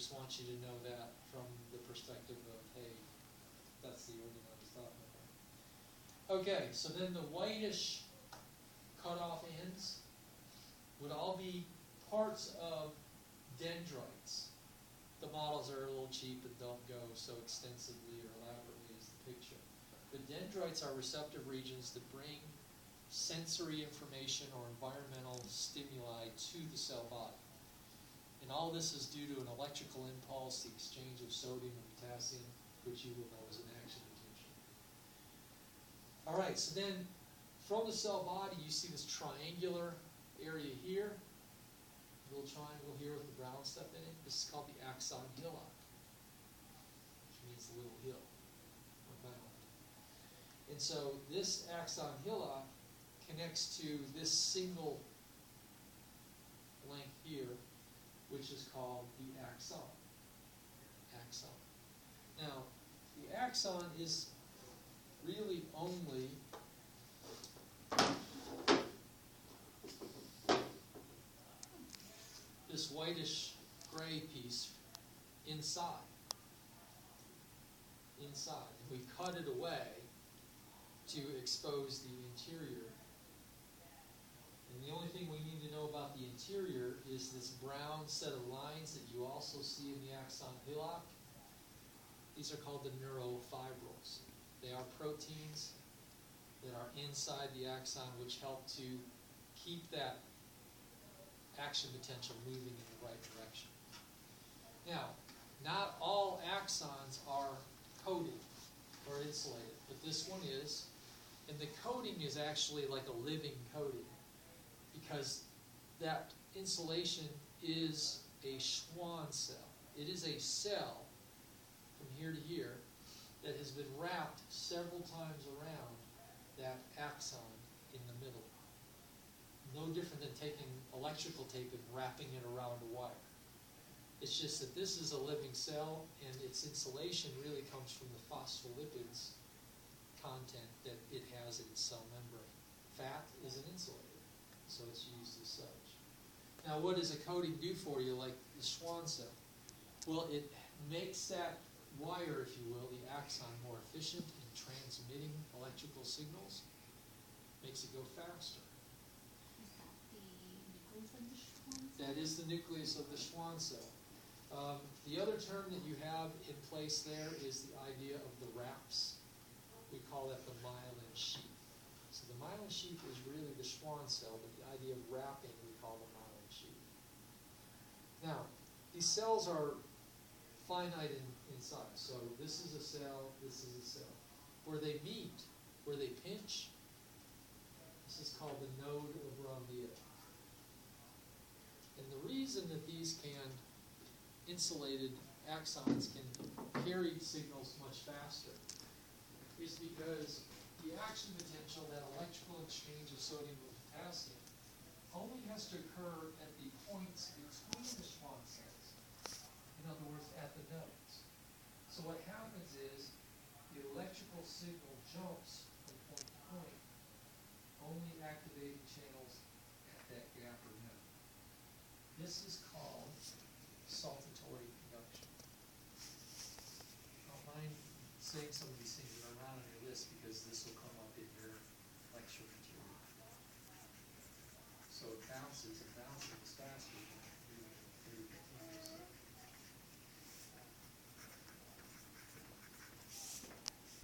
just want you to know that from the perspective of, hey, that's the organ I was talking about. Okay, so then the whitish cut-off ends would all be parts of dendrites. The models are a little cheap and don't go so extensively or elaborately as the picture. But dendrites are receptive regions that bring sensory information or environmental stimuli to the cell body. And all this is due to an electrical impulse, the exchange of sodium and potassium, which you will know is an action potential. All right, so then from the cell body, you see this triangular area here, little triangle here with the brown stuff in it. This is called the axon hillock, which means the little hill or mound. And so this axon hillock connects to this single length here, which is called the axon. Axon. Now, the axon is really only this whitish gray piece inside. Inside. And we cut it away to expose the interior. And the only thing we need to know about the interior is this brown set of lines that you also see in the axon hillock. These are called the neurofibrils. They are proteins that are inside the axon which help to keep that action potential moving in the right direction. Now, not all axons are coated or insulated, but this one is. And the coating is actually like a living coating because that insulation is a Schwann cell. It is a cell from here to here that has been wrapped several times around that axon in the middle. No different than taking electrical tape and wrapping it around a wire. It's just that this is a living cell, and its insulation really comes from the phospholipids content that it has in its cell membrane. Fat is an insulator, so it's used as such. Now, what does a coating do for you, like the Schwann cell? Well, it makes that wire, if you will, the axon, more efficient in transmitting electrical signals, makes it go faster. That is the nucleus of the Schwann cell. The other term that you have in place there is the idea of the wraps. We call that the myelin sheath. So the myelin sheath is really the Schwann cell, but the idea of wrapping we call the myelin sheath. Now, these cells are finite in size. So this is a cell, this is a cell. Where they meet, where they pinch, this is called the node of Ranvier. And the reason that these insulated axons can carry signals much faster is because the action potential, that electrical exchange of sodium and potassium, only has to occur at the points between the Schwann cells. In other words, at the nodes. So what happens is the electrical signal jumps from point to point, only activating channels at that gap or node. This is called saltatory conduction. I don't mind saying some of these things that are around on your list because this will come up in your lecture material. So it bounces as fast as